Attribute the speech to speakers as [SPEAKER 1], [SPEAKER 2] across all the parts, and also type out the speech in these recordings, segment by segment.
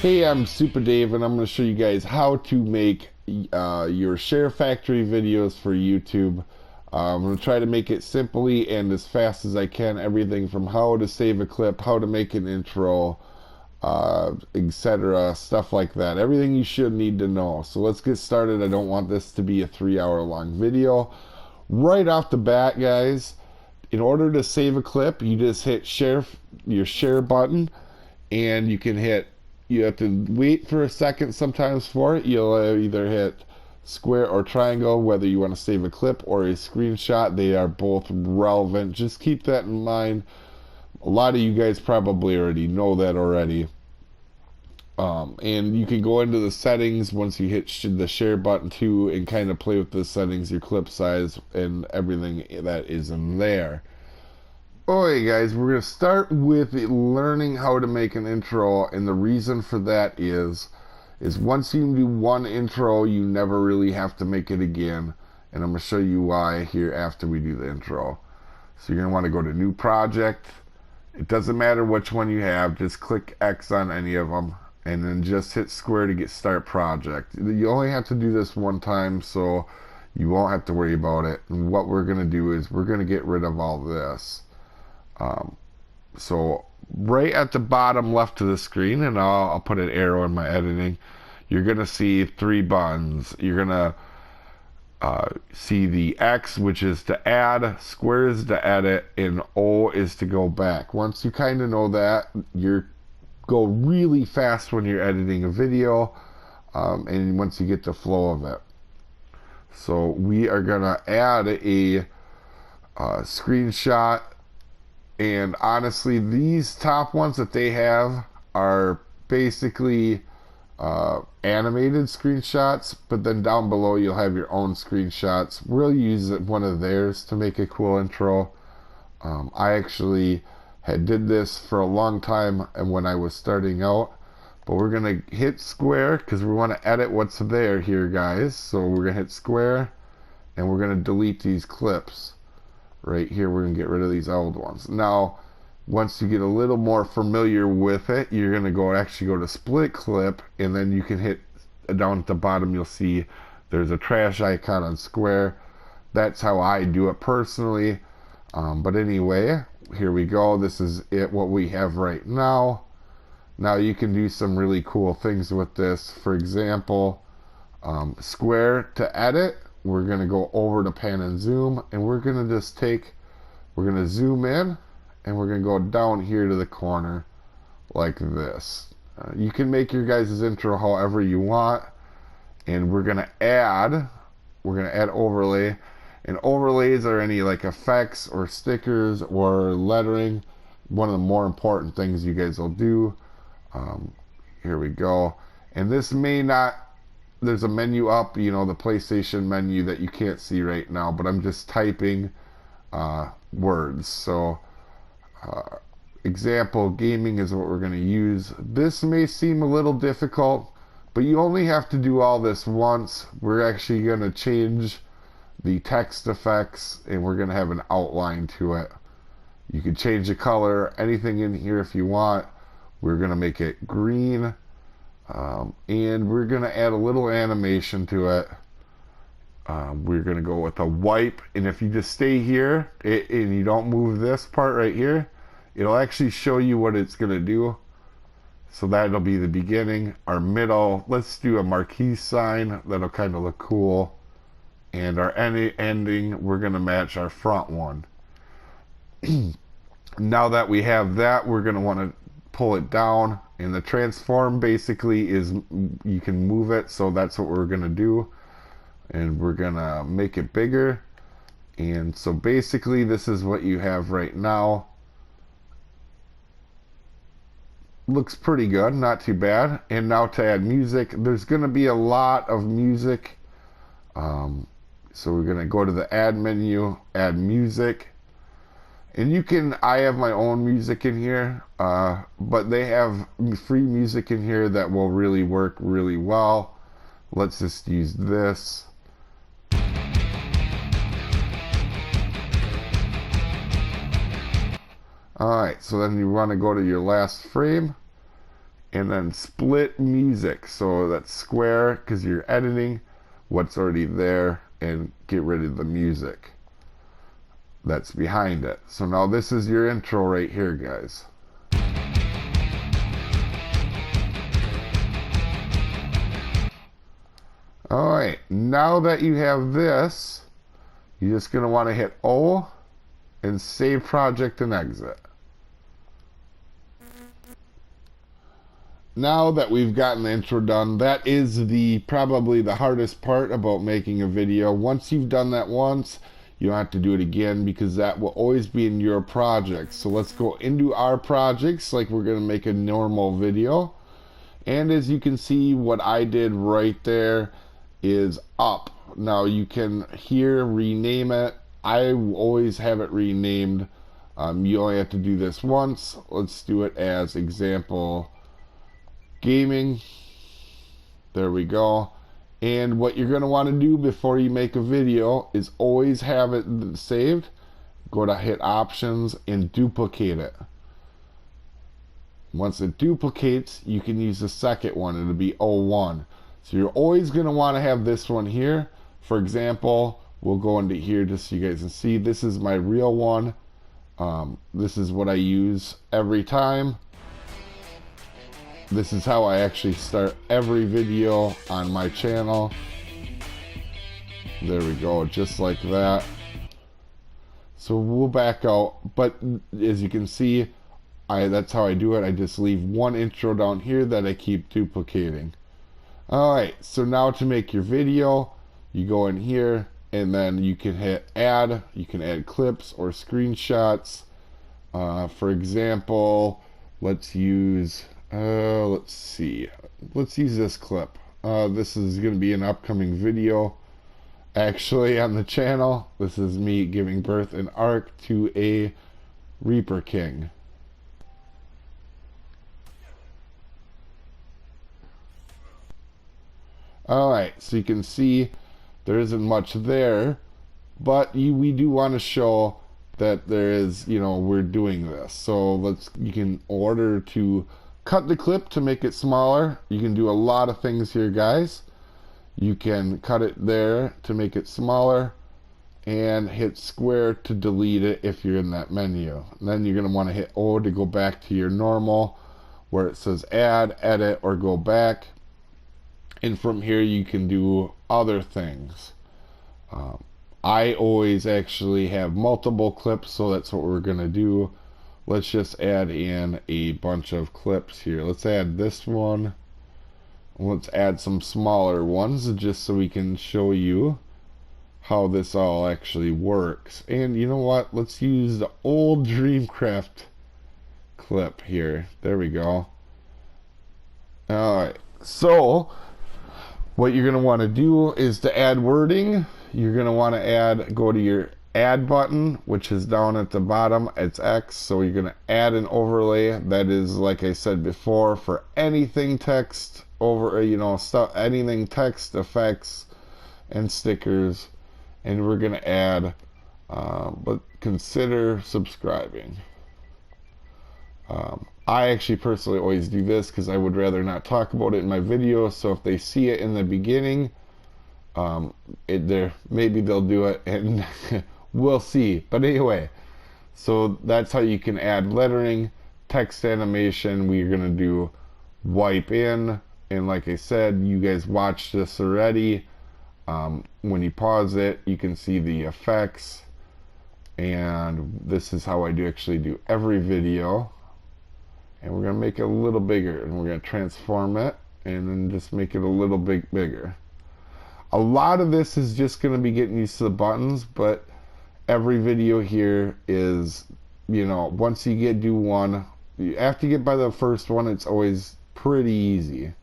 [SPEAKER 1] Hey, I'm Soopa-Dave and I'm going to show you guys how to make your Share Factory videos for YouTube. I'm going to try to make it simply and as fast as I can. Everything from how to save a clip, how to make an intro, etc. Stuff like that. Everything you should need to know. So let's get started. I don't want this to be a 3-hour long video. Right off the bat, guys, in order to save a clip, you just hit your share button, and you have to wait for a second sometimes for it. You'll either hit square or triangle, whether you want to save a clip or a screenshot. They are both relevant. Just keep that in mind. A lot of you guys probably already know that already. And you can go into the settings once you hit the share button too, and kind of play with the settings, your clip size, and everything that is in there. Alright guys, we're going to start with learning how to make an intro, and the reason for that is once you do one intro, you never really have to make it again, and I'm going to show you why here after we do the intro. So you're going to want to go to New Project. It doesn't matter which one you have, just click X on any of them, and then just hit square to get Start Project. You only have to do this one time, so you won't have to worry about it. And what we're going to do is we're going to get rid of all this. So right at the bottom left of the screen, and I'll put an arrow in my editing, you're going to see 3 buttons. You're going to see the X, which is to add, square is to edit, and O is to go back. Once you kind of know that, you go really fast when you're editing a video, and once you get the flow of it. So we are going to add a screenshot. And honestly, these top ones that they have are basically animated screenshots, but then down below you'll have your own screenshots. We'll use one of theirs to make a cool intro. I actually did this for a long time and when I was starting out, but we're gonna hit square because we want to edit what's there here, guys. So we're gonna hit square and we're gonna delete these clips. Right here, we're going to get rid of these old ones. Now, once you get a little more familiar with it, you're going to actually go to split clip, and then you can hit down at the bottom, you'll see there's a trash icon on square. That's how I do it personally. But anyway, here we go. This is what we have right now. Now you can do some really cool things with this. For example, square to edit. We're going to go over to pan and zoom, and we're going to zoom in, and we're going to go down here to the corner like this. You can make your guys' intro however you want, and we're going to add overlay, and overlays are any like effects or stickers or lettering. One of the more important things you guys will do. Here we go, and this may not. There's a menu up, the PlayStation menu that you can't see right now, but I'm just typing words. So, example, gaming is what we're going to use. This may seem a little difficult, but you only have to do all this once. We're actually going to change the text effects, and we're going to have an outline to it. You can change the color, anything in here if you want. We're going to make it green. And we're going to add a little animation to it. We're going to go with a wipe, and if you just stay here and you don't move this part right here, it'll actually show you what it's going to do. So that'll be the beginning. Our middle, let's do a marquee sign. That'll kind of look cool. And our ending, we're going to match our front one. Now that we have that, we're going to want to pull it down, and the transform basically is you can move it, so that's what we're gonna do, and we're gonna make it bigger. And so basically this is what you have right now. Looks pretty good, not too bad. And now to add music, there's gonna be a lot of music, so we're gonna go to the add menu, add music. And I have my own music in here, but they have free music in here that will really work really well. Let's just use this. Alright, so then you want to go to your last frame, and then split music. So that's square because you're editing what's already there, and get rid of the music that's behind it. So now this is your intro right here, guys. Alright, now that you have this, you're just going to want to hit O and save project and exit. Now that we've gotten the intro done, that is probably the hardest part about making a video. Once you've done that once, you don't have to do it again, because that will always be in your project. So let's go into our projects like we're going to make a normal video. And as you can see, what I did right there is up. Now you can here rename it. I always have it renamed. You only have to do this once. Let's do it as example gaming. There we go. And what you're going to want to do before you make a video is always have it saved. Go to hit options and duplicate it. Once it duplicates, you can use the second one. It'll be O1. So you're always going to want to have this one here. For example, we'll go into here just so you guys can see. This is my real one. This is what I use every time. This is how I actually start every video on my channel. There we go, just like that. So we'll back out, but as you can see, that's how I do it. I just leave one intro down here that I keep duplicating. Alright, so now to make your video, you go in here and then you can hit add. You can add clips or screenshots. For example, let's use let's use this clip. This is going to be an upcoming video actually on the channel. This is me giving birth in Ark to a Reaper King. Alright, so you can see there isn't much there, but we do want to show that there is, we're doing this. So you can order to cut the clip to make it smaller. You can do a lot of things here, guys. You can cut it there to make it smaller, and hit square to delete it if you're in that menu. And then you're going to want to hit O to go back to your normal, where it says add, edit, or go back. And from here you can do other things. I always actually have multiple clips, so that's what we're going to do. Let's just add in a bunch of clips here. Let's add this one. Let's add some smaller ones just so we can show you how this all actually works. And you know what? Let's use the old Dreamcraft clip here. There we go. Alright, so what you're going to want to do is to add wording. You're going to want to go to your add button, which is down at the bottom. It's X. So you're going to add an overlay that is, like I said before, for anything text over, anything text, effects, and stickers. And we're going to add, but consider subscribing. I actually personally always do this because I would rather not talk about it in my video. So if they see it in the beginning, maybe they'll do it, and we'll see. But anyway, so that's how you can add lettering, text animation. We're gonna do wipe in, and like I said, you guys watched this already. When you pause it, you can see the effects, and this is how I actually do every video. And we're going to make it a little bigger, and we're going to transform it and then just make it a little bit bigger. A lot of this is just going to be getting used to the buttons, but every video here is, once you do one, after you get by the first one, it's always pretty easy.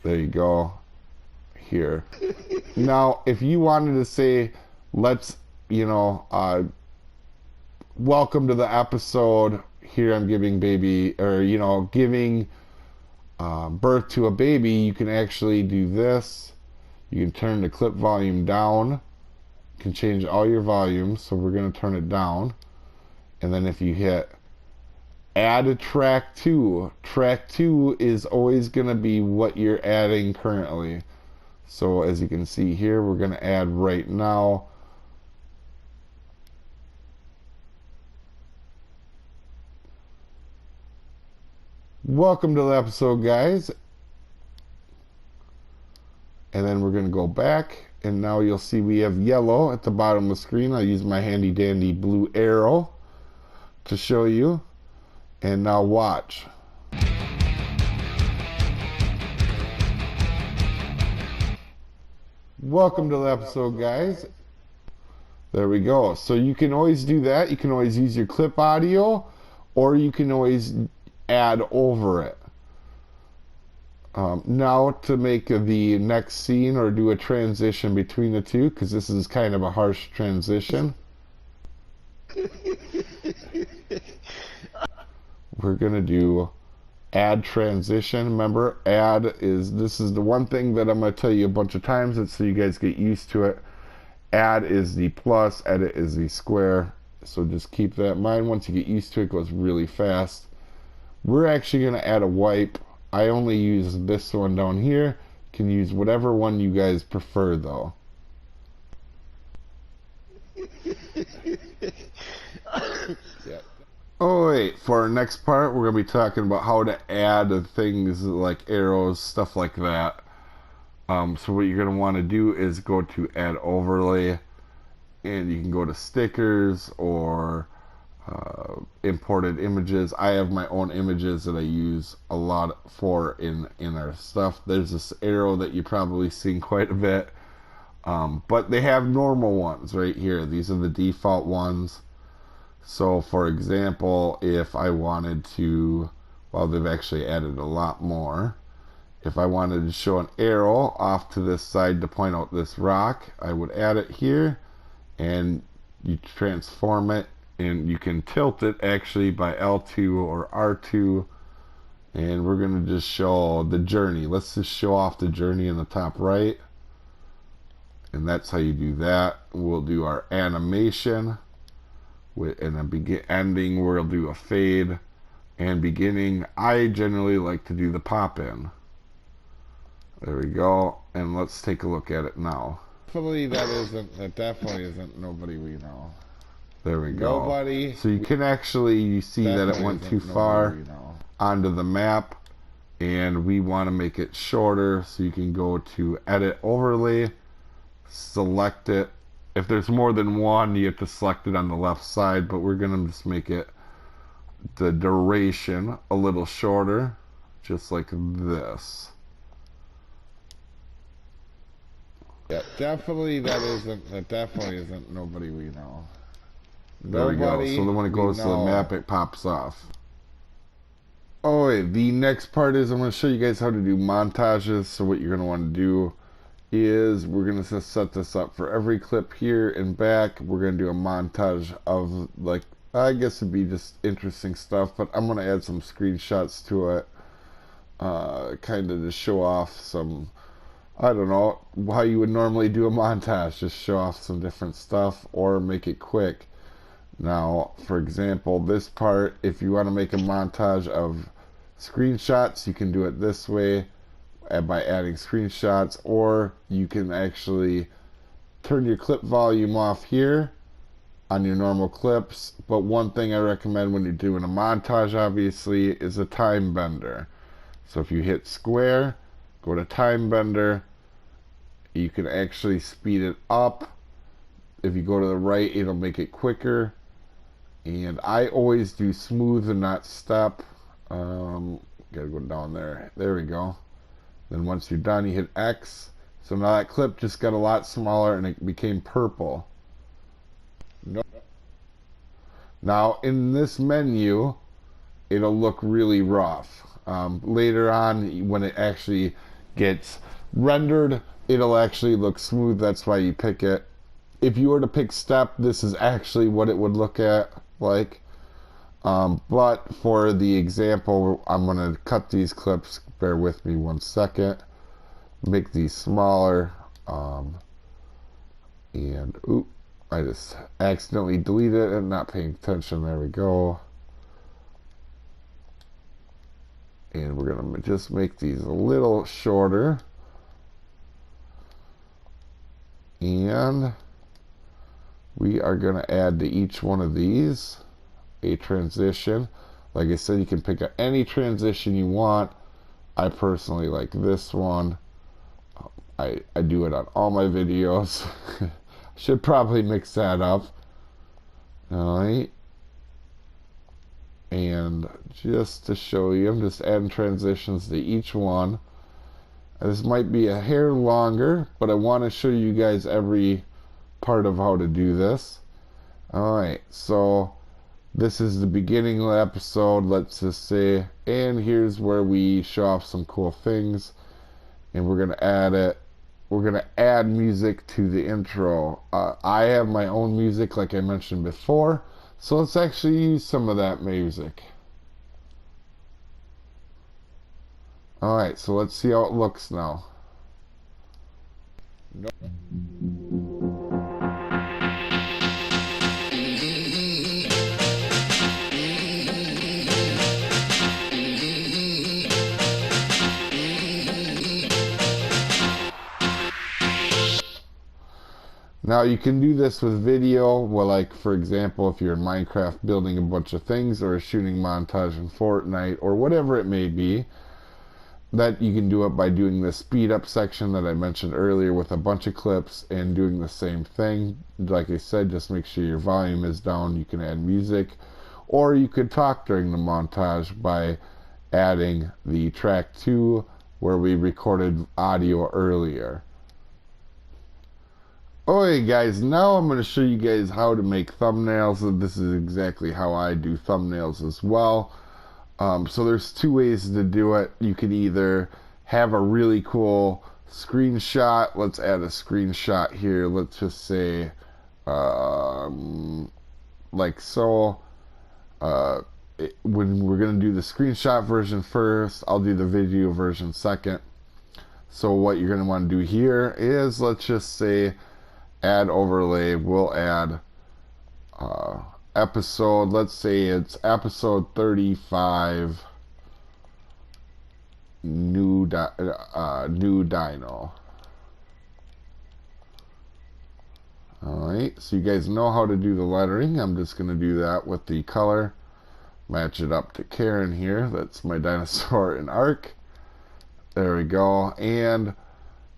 [SPEAKER 1] There you go. Here. Now, if you wanted to say, let's, welcome to the episode. Here I'm giving giving birth to a baby. You can actually do this. You can turn the clip volume down. You can change all your volumes. So we're going to turn it down. And then if you hit add a track 2. Track 2 is always going to be what you're adding currently. So as you can see here, we're going to add right now. Welcome to the episode, guys. And then we're going to go back, and now you'll see we have yellow at the bottom of the screen. I'll use my handy dandy blue arrow to show you. And now watch. Welcome to the episode, guys. There we go. So you can always do that. You can always use your clip audio, or you can always add over it. Now to make the next scene or do a transition between the two, because this is kind of a harsh transition. We're going to do add transition. Remember, this is the one thing that I'm going to tell you a bunch of times, it's so you guys get used to it. Add is the plus, edit is the square. So just keep that in mind. Once you get used to it, it goes really fast. We're actually going to add a wipe. I only use this one down here. You can use whatever one you guys prefer, though. Yeah. Oh wait, for our next part, we're going to be talking about how to add things like arrows, stuff like that. So what you're going to want to do is go to add overlay, and you can go to stickers or imported images. I have my own images that I use a lot for in our stuff. There's this arrow that you've probably seen quite a bit, but they have normal ones right here. These are the default ones. So for example, if I wanted to, well, they've actually added a lot more. If I wanted to show an arrow off to this side to point out this rock, I would add it here, and you transform it, and you can tilt it actually by L2 or R2, and we're going to just show the journey. Let's just show off the journey in the top right, and that's how you do that. We'll do our animation, and then ending, we'll do a fade, and beginning, I generally like to do the pop in. There we go, and let's take a look at it now. That definitely isn't nobody we know. There we go. Nobody. So you can actually see that it went too far onto the map, and we want to make it shorter, so you can go to edit overlay, select it. If there's more than one, you have to select it on the left side, but we're going to just make it the duration a little shorter, just like this. Yeah, definitely that definitely isn't nobody we know. There we go. So then when it goes to the map, it pops off. Oh wait, the next part is I'm going to show you guys how to do montages. So what you're going to want to do is we're going to set this up for every clip here and back. We're going to do a montage of, like, I guess it'd be just interesting stuff, but I'm going to add some screenshots to it, kind of to show off some, I don't know, how you would normally do a montage, just show off some different stuff or make it quick. Now, for example, this part, if you want to make a montage of screenshots, you can do it this way by adding screenshots, or you can actually turn your clip volume off here on your normal clips. But one thing I recommend when you're doing a montage, obviously, is a time bender. So if you hit square, go to time bender, you can actually speed it up. If you go to the right, it'll make it quicker. And I always do smooth and not step. Gotta go down there. There we go. Then once you're done, you hit X. So now that clip just got a lot smaller and it became purple. Now in this menu, it'll look really rough. Later on, when it actually gets rendered, it'll actually look smooth. That's why you pick it. If you were to pick step, this is actually what it would look like. But for the example, I'm going to cut these clips. Bear with me 1 second. Make these smaller. And, oop, I just accidentally deleted it and not paying attention. There we go. And we're going to just make these a little shorter. And we are going to add to each one of these a transition. Like I said, you can pick up any transition you want. I personally like this one. I do it on all my videos. Should probably mix that up. Alright. And just to show you, I'm just adding transitions to each one. This might be a hair longer, but I want to show you guys every part of how to do this. Alright, so this is the beginning of the episode, let's just say, and here's where we show off some cool things, and we're going to add it. We're going to add music to the intro. I have my own music, like I mentioned before, so let's actually use some of that music. Alright, so let's see how it looks now. Now you can do this with video, well, like for example, if you're in Minecraft building a bunch of things, or shooting montage in Fortnite, or whatever it may be, that you can do it by doing the speed up section that I mentioned earlier with a bunch of clips and doing the same thing. Like I said, just make sure your volume is down. You can add music, or you could talk during the montage by adding the track 2 where we recorded audio earlier. Alright guys, now I'm going to show you guys how to make thumbnails, and this is exactly how I do thumbnails as well. So there's two ways to do it. You can either have a really cool screenshot. Let's add a screenshot here. Let's just say like so. When we're going to do the screenshot version first, I'll do the video version second. So what you're going to want to do here is, let's just say, add overlay. We'll add episode, let's say it's episode 35, new dino. Alright, so you guys know how to do the lettering. I'm just going to do that with the color. Match it up to Karen here. That's my dinosaur in Ark. There we go. And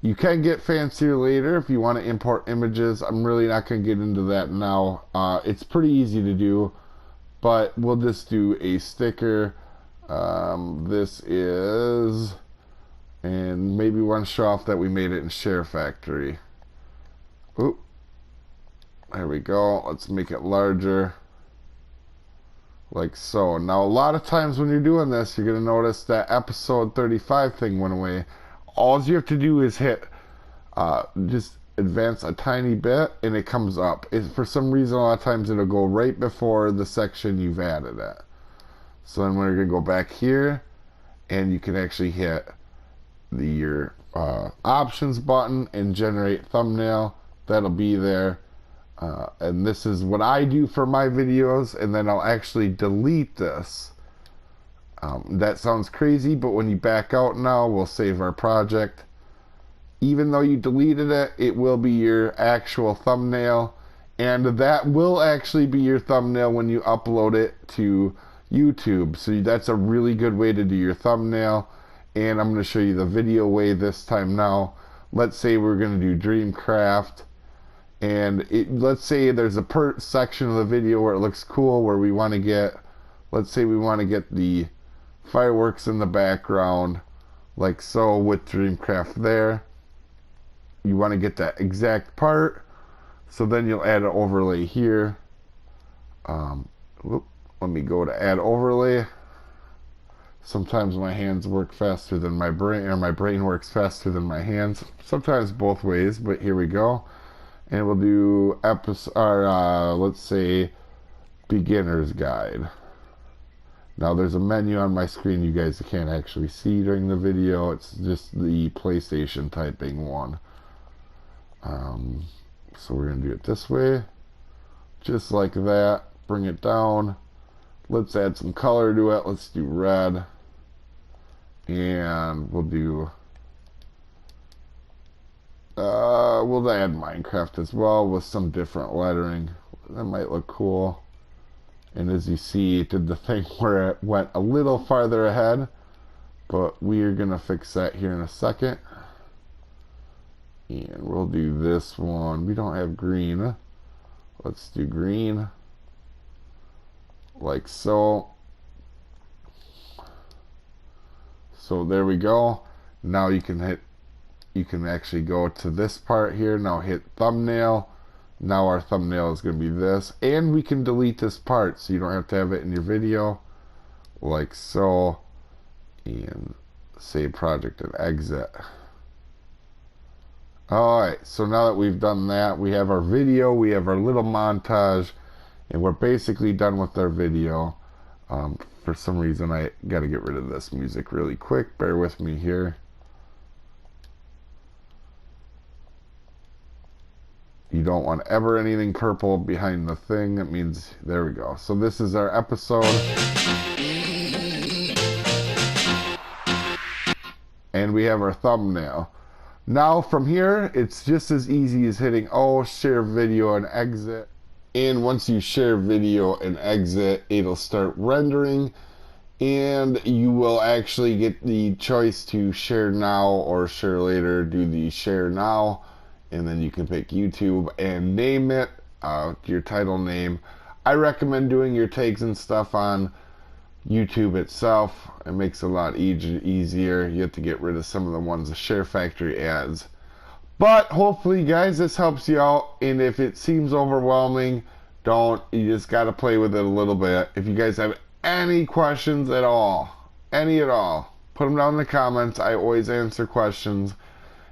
[SPEAKER 1] you can get fancier later if you want to import images. I'm really not going to get into that now. It's pretty easy to do, but we'll just do a sticker. This is, and maybe one show off that we made it in Share Factory. Oop. There we go. Let's make it larger. Like so. Now a lot of times when you're doing this, you're going to notice that episode 35 thing went away. All you have to do is hit, just advance a tiny bit, and it comes up. For some reason, a lot of times it'll go right before the section you've added it. So then we're going to go back here, and you can actually hit your options button and generate thumbnail. That'll be there. And this is what I do for my videos, and then I'll actually delete this. That sounds crazy, but when you back out now, we'll save our project. Even though you deleted it, it will be your actual thumbnail, and that will actually be your thumbnail when you upload it to YouTube. So that's a really good way to do your thumbnail, and I'm going to show you the video way this time now. Let's say we're going to do Dreamcraft, and let's say there's a section of the video where it looks cool, where we want to get, let's say we want to get the fireworks in the background, like so, with Dreamcraft there. You want to get that exact part, so then you'll add an overlay here. Let me go to add overlay. Sometimes my hands work faster than my brain, or my brain works faster than my hands. Sometimes both ways, but here we go. And we'll do let's say beginner's guide. Now there's a menu on my screen you guys can't actually see during the video. It's just the PlayStation typing one. So we're going to do it this way. Just like that. Bring it down. Let's add some color to it. Let's do red. And we'll add Minecraft as well with some different lettering. That might look cool. And as you see, it did the thing where it went a little farther ahead, but we're gonna fix that here in a second. And we'll do this one. We don't have green. Let's do green, like so. So there we go. Now you can actually go to this part here. Now hit thumbnail. Now our thumbnail is going to be this. And we can delete this part so you don't have to have it in your video. Like so. And save project and exit. Alright, so now that we've done that, we have our video, we have our little montage, and we're basically done with our video. For some reason I gotta get rid of this music really quick. Bear with me here. You don't want ever anything purple behind the thing. That means, there we go. So this is our episode. And we have our thumbnail. Now from here, it's just as easy as hitting share video and exit. And once you share video and exit, it'll start rendering, and you will actually get the choice to share now or share later. Do the share now, and then you can pick YouTube and name it, your title name. I recommend doing your tags and stuff on YouTube itself. It makes it a lot easier. You have to get rid of some of the ones the Share Factory adds. But hopefully, guys, this helps you out. And if it seems overwhelming, you just got to play with it a little bit. If you guys have any questions at all, put them down in the comments. I always answer questions,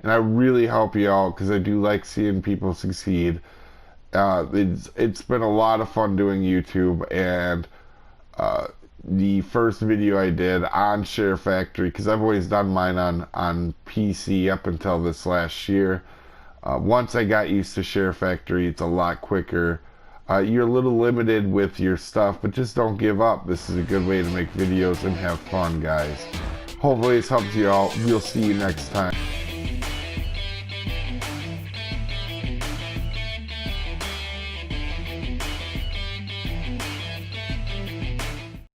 [SPEAKER 1] and I really help you out because I do like seeing people succeed. It's been a lot of fun doing YouTube, and the first video I did on Share Factory, because I've always done mine on PC up until this last year. Once I got used to Share Factory, it's a lot quicker. You're a little limited with your stuff, but just don't give up. This is a good way to make videos and have fun, guys. Hopefully this helps you out. We'll see you next time.